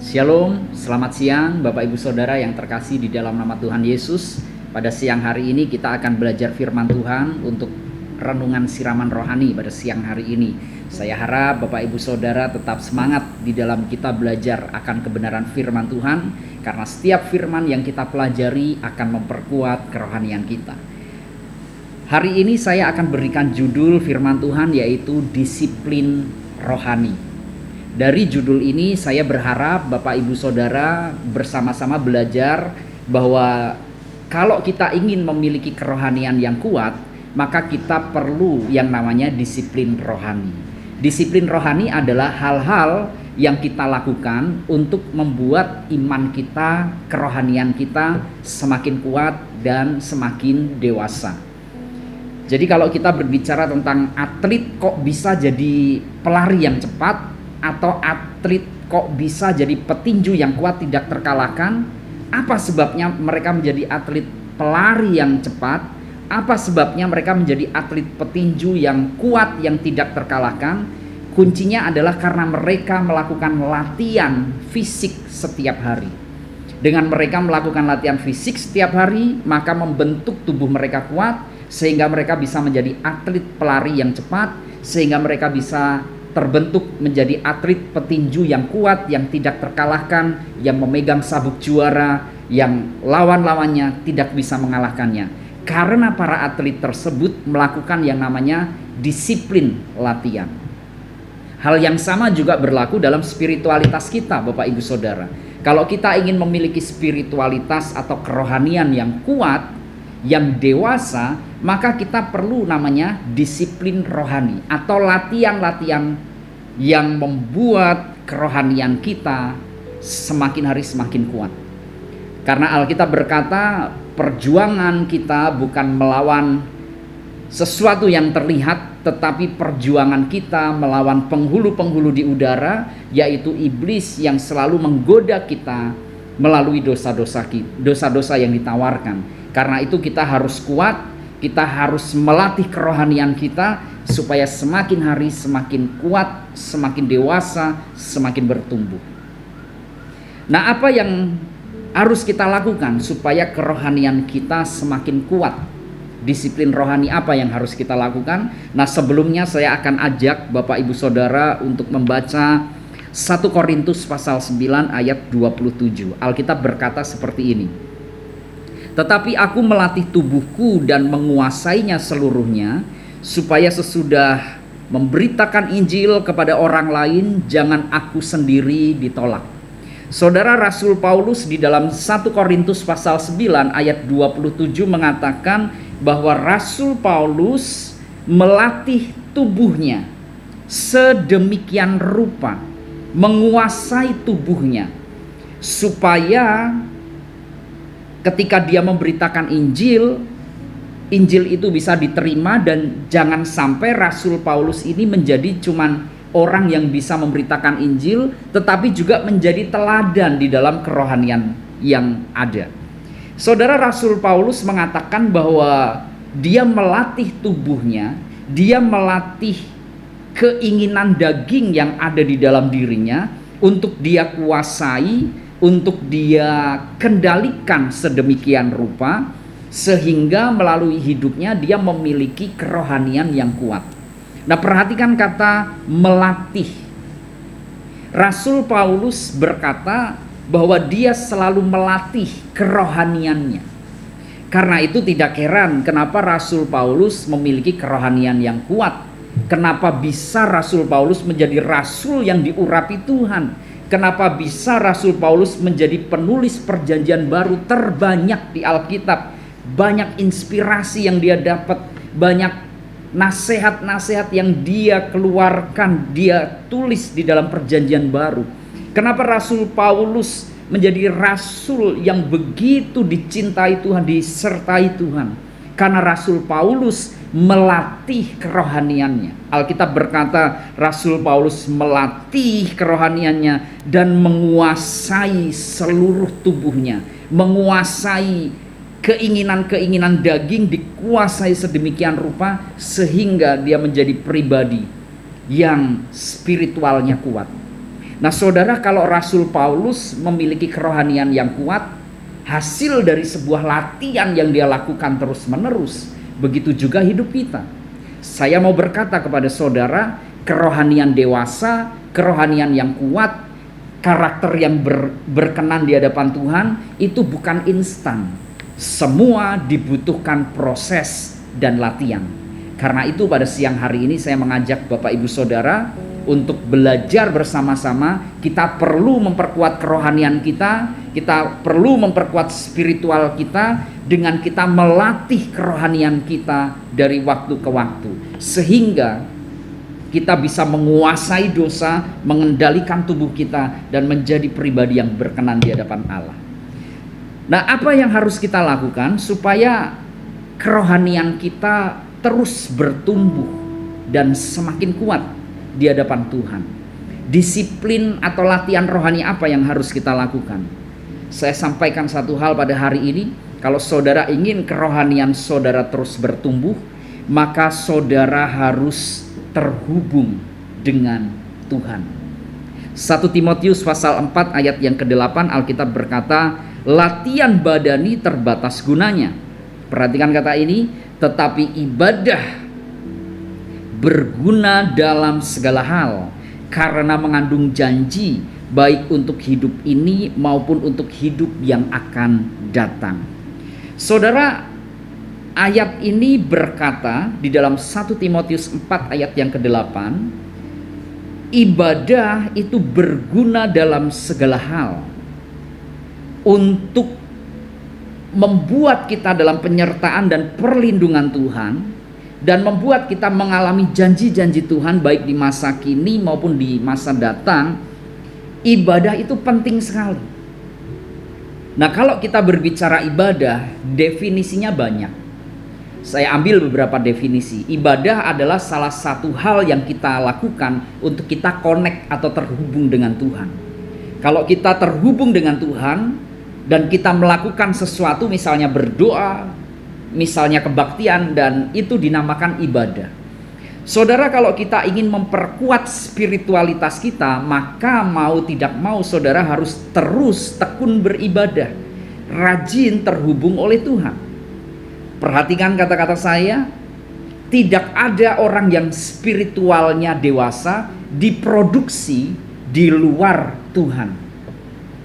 Shalom, selamat siang Bapak Ibu Saudara yang terkasih di dalam nama Tuhan Yesus. Pada siang hari ini kita akan belajar firman Tuhan untuk renungan siraman rohani pada siang hari ini. Saya harap Bapak Ibu Saudara tetap semangat di dalam kita belajar akan kebenaran firman Tuhan, karena setiap firman yang kita pelajari akan memperkuat kerohanian kita. Hari ini saya akan berikan judul firman Tuhan, yaitu disiplin rohani. Dari judul ini saya berharap Bapak Ibu Saudara bersama-sama belajar bahwa kalau kita ingin memiliki kerohanian yang kuat, maka kita perlu yang namanya disiplin rohani. Disiplin rohani adalah hal-hal yang kita lakukan untuk membuat iman kita, kerohanian kita semakin kuat dan semakin dewasa. Jadi kalau kita berbicara tentang atlet kok bisa jadi pelari yang cepat, atau atlet kok bisa jadi petinju yang kuat tidak terkalahkan, apa sebabnya mereka menjadi atlet pelari yang cepat? Apa sebabnya mereka menjadi atlet petinju yang kuat yang tidak terkalahkan? Kuncinya adalah karena mereka melakukan latihan fisik setiap hari. Dengan mereka melakukan latihan fisik setiap hari, maka membentuk tubuh mereka kuat, sehingga mereka bisa menjadi atlet pelari yang cepat, sehingga mereka bisa terbentuk menjadi atlet petinju yang kuat, yang tidak terkalahkan, yang memegang sabuk juara, yang lawan-lawannya tidak bisa mengalahkannya. Karena para atlet tersebut melakukan yang namanya disiplin latihan. Hal yang sama juga berlaku dalam spiritualitas kita, Bapak Ibu Saudara. Kalau kita ingin memiliki spiritualitas atau kerohanian yang kuat, yang dewasa, maka kita perlu namanya disiplin rohani atau latihan-latihan yang membuat kerohanian kita semakin hari semakin kuat. Karena Alkitab berkata, perjuangan kita bukan melawan sesuatu yang terlihat, tetapi perjuangan kita melawan penghulu-penghulu di udara, yaitu iblis yang selalu menggoda kita melalui dosa-dosa yang ditawarkan. Karena itu kita harus kuat, kita harus melatih kerohanian kita supaya semakin hari semakin kuat, semakin dewasa, semakin bertumbuh. Nah, apa yang harus kita lakukan supaya kerohanian kita semakin kuat? Disiplin rohani apa yang harus kita lakukan? Nah, sebelumnya saya akan ajak Bapak Ibu Saudara untuk membaca 1 Korintus pasal 9 ayat 27. Alkitab berkata seperti ini. Tetapi aku melatih tubuhku dan menguasainya seluruhnya, supaya sesudah memberitakan Injil kepada orang lain, jangan aku sendiri ditolak. Saudara, Rasul Paulus di dalam 1 Korintus pasal 9 ayat 27 mengatakan bahwa Rasul Paulus melatih tubuhnya sedemikian rupa, menguasai tubuhnya, supaya ketika dia memberitakan Injil, Injil itu bisa diterima, dan jangan sampai Rasul Paulus ini menjadi cuman orang yang bisa memberitakan Injil, tetapi juga menjadi teladan di dalam kerohanian yang ada. Saudara, Rasul Paulus mengatakan bahwa dia melatih tubuhnya, dia melatih keinginan daging yang ada di dalam dirinya untuk dia kuasai, untuk dia kendalikan sedemikian rupa, sehingga melalui hidupnya dia memiliki kerohanian yang kuat. Nah, perhatikan kata melatih. Rasul Paulus berkata bahwa dia selalu melatih kerohaniannya. Karena itu tidak heran kenapa Rasul Paulus memiliki kerohanian yang kuat. Kenapa bisa Rasul Paulus menjadi rasul yang diurapi Tuhan? Kenapa bisa Rasul Paulus menjadi penulis perjanjian baru terbanyak di Alkitab? Banyak inspirasi yang dia dapat, banyak nasihat-nasihat yang dia keluarkan, dia tulis di dalam perjanjian baru. Kenapa Rasul Paulus menjadi rasul yang begitu dicintai Tuhan, disertai Tuhan? Karena Rasul Paulus melatih kerohaniannya. Alkitab berkata Rasul Paulus melatih kerohaniannya dan menguasai seluruh tubuhnya, menguasai keinginan-keinginan daging, dikuasai sedemikian rupa sehingga dia menjadi pribadi yang spiritualnya kuat. Nah saudara, kalau Rasul Paulus memiliki kerohanian yang kuat, hasil dari sebuah latihan yang dia lakukan terus menerus, begitu juga hidup kita. Saya mau berkata kepada saudara, kerohanian dewasa, kerohanian yang kuat, karakter yang berkenan di hadapan Tuhan itu bukan instan. Semua dibutuhkan proses dan latihan. Karena itu pada siang hari ini saya mengajak Bapak Ibu Saudara untuk belajar bersama-sama. Kita perlu memperkuat kerohanian kita, kita perlu memperkuat spiritual kita dengan kita melatih kerohanian kita dari waktu ke waktu, sehingga kita bisa menguasai dosa, mengendalikan tubuh kita, dan menjadi pribadi yang berkenan di hadapan Allah. Nah, apa yang harus kita lakukan supaya kerohanian kita terus bertumbuh dan semakin kuat di hadapan Tuhan? Disiplin atau latihan rohani apa yang harus kita lakukan? Saya sampaikan satu hal pada hari ini. Kalau saudara ingin kerohanian saudara terus bertumbuh, maka saudara harus terhubung dengan Tuhan. 1 Timotius pasal 4 ayat yang ke-8 Alkitab berkata, latihan badani terbatas gunanya. Perhatikan kata ini, tetapi ibadah berguna dalam segala hal, karena mengandung janji baik untuk hidup ini maupun untuk hidup yang akan datang. Saudara, ayat ini berkata di dalam 1 Timotius 4 ayat yang ke-8, ibadah itu berguna dalam segala hal untuk membuat kita dalam penyertaan dan perlindungan Tuhan, dan membuat kita mengalami janji-janji Tuhan baik di masa kini maupun di masa datang. Ibadah itu penting sekali. Nah, kalau kita berbicara ibadah, definisinya banyak. Saya ambil beberapa definisi. Ibadah adalah salah satu hal yang kita lakukan untuk kita connect atau terhubung dengan Tuhan. Kalau kita terhubung dengan Tuhan dan kita melakukan sesuatu, misalnya berdoa, misalnya kebaktian, dan itu dinamakan ibadah. Saudara, kalau kita ingin memperkuat spiritualitas kita, maka mau tidak mau saudara harus terus tekun beribadah, rajin terhubung oleh Tuhan. Perhatikan kata-kata saya, tidak ada orang yang spiritualnya dewasa diproduksi di luar Tuhan.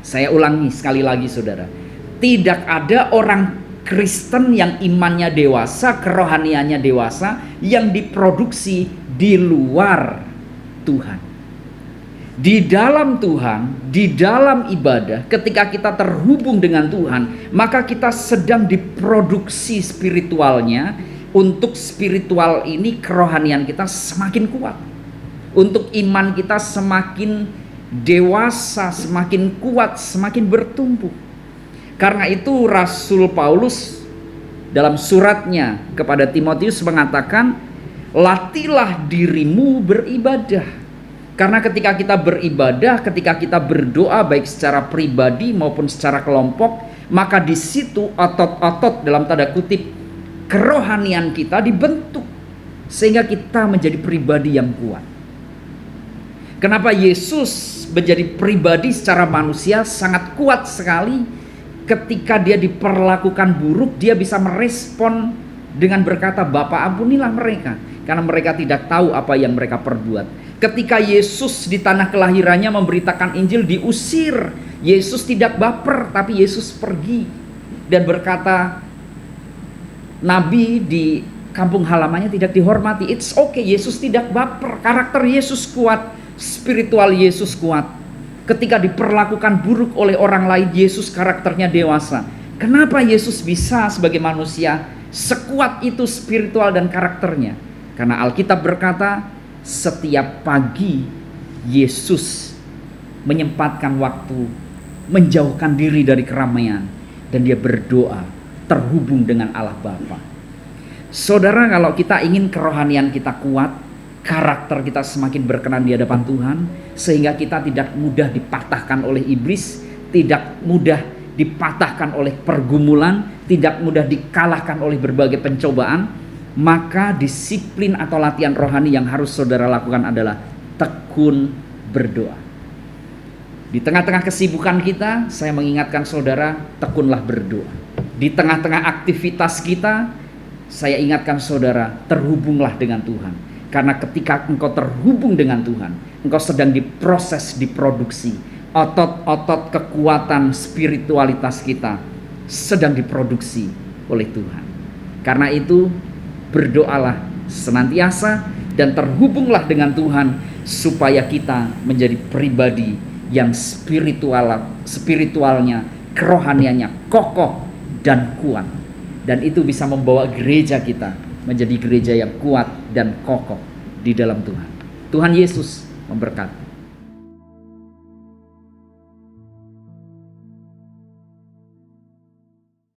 Saya ulangi sekali lagi saudara, tidak ada orang Kristen yang imannya dewasa, kerohaniannya dewasa, yang diproduksi di luar Tuhan. Di dalam Tuhan, di dalam ibadah, ketika kita terhubung dengan Tuhan, maka kita sedang diproduksi spiritualnya, untuk spiritual ini kerohanian kita semakin kuat, untuk iman kita semakin dewasa, semakin kuat, semakin bertumbuh. Karena itu Rasul Paulus dalam suratnya kepada Timotius mengatakan, latihlah dirimu beribadah. Karena ketika kita beribadah, ketika kita berdoa baik secara pribadi maupun secara kelompok, maka di situ otot-otot dalam tanda kutip kerohanian kita dibentuk sehingga kita menjadi pribadi yang kuat. Kenapa Yesus menjadi pribadi secara manusia sangat kuat sekali? Ketika dia diperlakukan buruk, dia bisa merespon dengan berkata, Bapa ampunilah mereka, karena mereka tidak tahu apa yang mereka perbuat. Ketika Yesus di tanah kelahirannya memberitakan Injil, diusir, Yesus tidak baper, tapi Yesus pergi dan berkata, nabi di kampung halamannya tidak dihormati. It's okay, Yesus tidak baper, karakter Yesus kuat, spiritual Yesus kuat. Ketika diperlakukan buruk oleh orang lain, Yesus karakternya dewasa. Kenapa Yesus bisa sebagai manusia sekuat itu spiritual dan karakternya? Karena Alkitab berkata, setiap pagi Yesus menyempatkan waktu, menjauhkan diri dari keramaian, dan dia berdoa terhubung dengan Allah Bapa. Saudara, kalau kita ingin kerohanian kita kuat, karakter kita semakin berkenan di hadapan Tuhan, sehingga kita tidak mudah dipatahkan oleh iblis, tidak mudah dipatahkan oleh pergumulan, tidak mudah dikalahkan oleh berbagai pencobaan, maka disiplin atau latihan rohani yang harus saudara lakukan adalah tekun berdoa. Di tengah-tengah kesibukan kita, saya mengingatkan saudara, tekunlah berdoa. Di tengah-tengah aktivitas kita, saya ingatkan saudara, terhubunglah dengan Tuhan. Karena ketika engkau terhubung dengan Tuhan, engkau sedang diproses, diproduksi. Otot-otot kekuatan spiritualitas kita sedang diproduksi oleh Tuhan. Karena itu, berdoalah senantiasa dan terhubunglah dengan Tuhan supaya kita menjadi pribadi yang spiritualnya, kerohaniannya kokoh dan kuat. Dan itu bisa membawa gereja kita menjadi gereja yang kuat dan kokoh di dalam Tuhan. Tuhan Yesus memberkati.